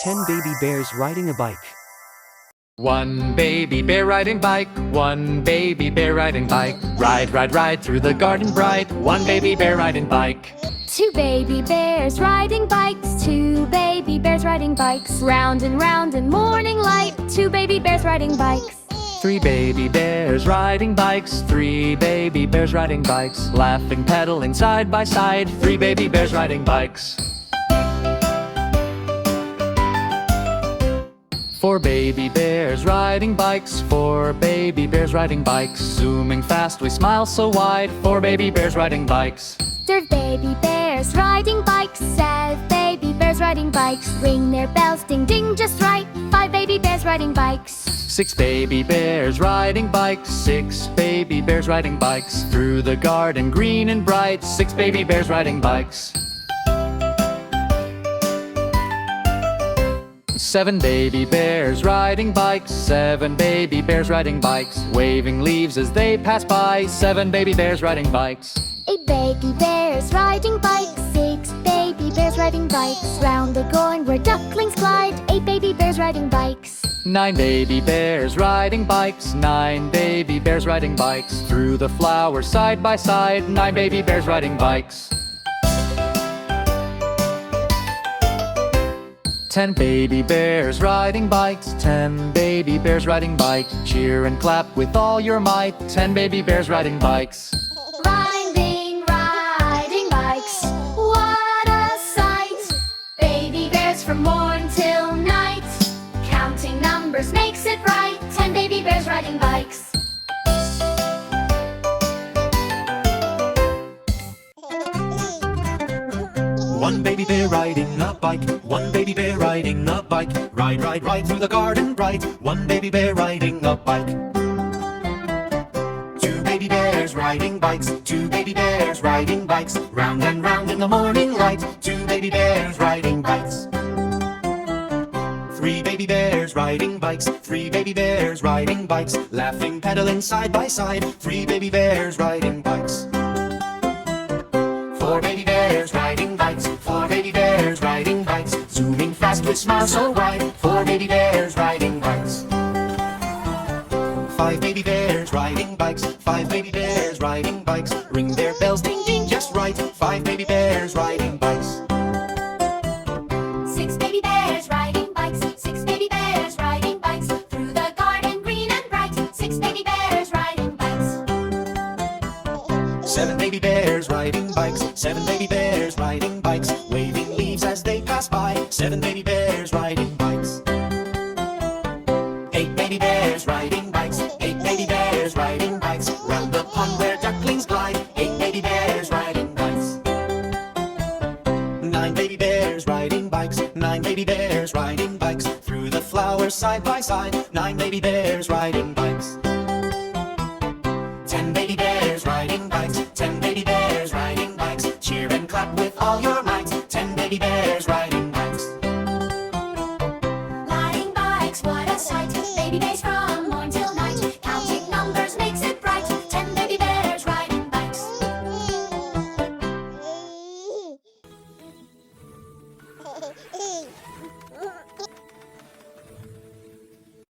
10 baby bears riding a bike. One baby bear riding bike, one baby bear riding bike. Ride, ride, ride through the garden bright, one baby bear riding bike. Two baby bears riding bikes, two baby bears riding bikes. Round and round in morning light, two baby bears riding bikes. Three baby bears riding bikes, three baby bears riding bikes. Laughing, pedaling side by side, three baby bears riding bikes. Four baby bears riding bikes, four baby bears riding bikes. Zooming fast, we smile so wide, four baby bears riding bikes. Third baby bears riding bikes, seven baby bears riding bikes. Ring their bells, ding ding just right, five baby bears riding bikes. Six baby bears riding bikes, six baby bears riding bikes. Through the garden green and bright, six baby bears riding bikes. Seven baby bears riding bikes, seven baby bears riding bikes. Waving leaves as they pass by, seven baby bears riding bikes. Eight baby bears riding bikes, six baby bears riding bikes. Round the going where ducklings glide, eight baby bears riding bikes. Nine baby bears riding bikes, nine baby bears riding bikes. Through the flowers side by side, nine baby bears riding bikes. 10 baby bears riding bikes, 10 baby bears riding bikes. Cheer and clap with all your might, 10 baby bears riding bikes. Riding bikes, what a sight! Baby bears from morn till night. Counting numbers makes it right, 10 baby bears riding bikes. One baby bear riding a bike, one baby bear riding a bike. Ride, ride, ride through the garden bright, one baby bear riding a bike. Two baby bears riding bikes, two baby bears riding bikes. Round and round in the morning light, two baby bears riding bikes. Three baby bears riding bikes, three baby bears riding bikes. Laughing, pedaling side by side, three baby bears riding bikes. Four baby bears riding bikes, four baby bears riding bikes. Zooming fast with smiles so wide, four baby bears riding bikes. Five baby bears riding bikes, five baby bears riding bikes. Ring their bells, ding ding just right, five baby bears riding bikes. Six baby bears riding bikes, six baby bears riding bikes. Through the garden green and bright, six baby bears riding bikes. Seven baby bears riding bikes, seven baby bears riding bikes. Waving leaves as they pass by, seven baby bears riding bikes. Eight baby bears riding bikes, eight baby bears riding bikes. Round the pond where ducklings glide, eight baby bears riding bikes. Nine baby bears riding bikes, nine baby bears riding bikes. Through the flowers side by side, nine baby bears riding